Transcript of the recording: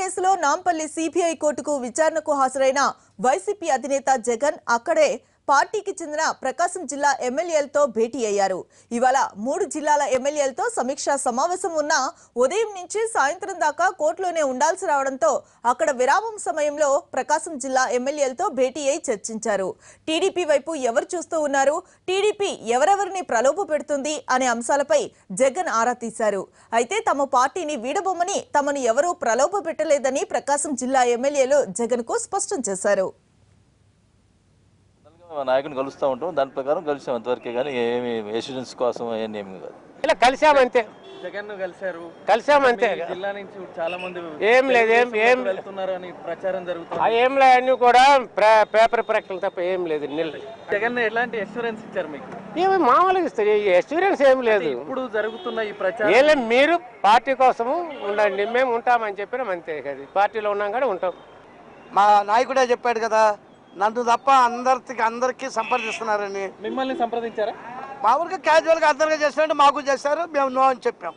కేసులో నాంపల్లి సిబిఐ కోర్టుకు విచారణకు హాజరైన వైసీపీ అధినేత జగన్ అక్కడే పార్టీకి చెందిన ప్రకాశం జిల్లా ఎమ్మెల్యేలతో భేటీ అయ్యారు. ఇవాళ 3 జిల్లాల ఎమ్మెల్యేలతో సమీక్షా సమావేశం ఉన్న ఉదయం నుంచి సాయంత్రం దాకా కోర్టులోనే ఉండాల్సి రావడంతో అక్కడ విరామం సమయంలో ప్రకాశం జిల్లా ఎమ్మెల్యేలతో భేటీ అయి చర్చించారు. టీడీపీ వైపు ఎవరు చూస్తూ ఉన్నారు, టీడీపీ ఎవరెవరిని ప్రలోభ పెడుతుంది అనే అంశాలపై జగన్ ఆరా తీశారు. అయితే తమ పార్టీని వీడబొమ్మని తమను ఎవరూ ప్రలోభ పెట్టలేదని ప్రకాశం జిల్లా ఎమ్మెల్యేలు జగన్ కు స్పష్టం చేశారు. నాయకుని కలుస్తూ ఉంటాం, దాని ప్రకారం కలిసాం అంతవరకే, కానీ ఏమి ఎస్యూరెన్స్ కోసం అవన్నీ ఏమి కాదు. ఇలా కలిసామంతే. జగన్ కలిశారు, కలిసామంతే. జిల్లా నుంచి చాలా మంది ఏం లేదు, ఏం వెళ్తున్నారు అని ప్రచారం జరుగుతుంది. ఏం లేదు, అన్ని కూడా పేపర్ ప్రకటనలు తప్ప ఏం లేదు. జగన్ ఎలాంటి ఎష్యూరెన్స్ ఇచ్చారు మీకు? ఏమి మామూలుగా ఇస్తారు, ఎష్యూరెన్స్ ఏం లేదు. ఇప్పుడు జరుగుతున్న ఈ ప్రచారం ఏం లేదు, మీరు పార్టీ కోసము ఉండండి, మేము ఉంటామని చెప్పినాం అంతే. కదా పార్టీలో ఉన్నాం కూడా ఉంటాం. మా నాయకుడే చెప్పాడు కదా, నన్ను తప్ప అందరికి సంప్రదిస్తున్నారని. మిమ్మల్ని సంప్రదించారా? మామూలుగా క్యాజువల్గా అందరికీ చేసినట్టు మాకు చేశారు, మేము నో అని చెప్పాం.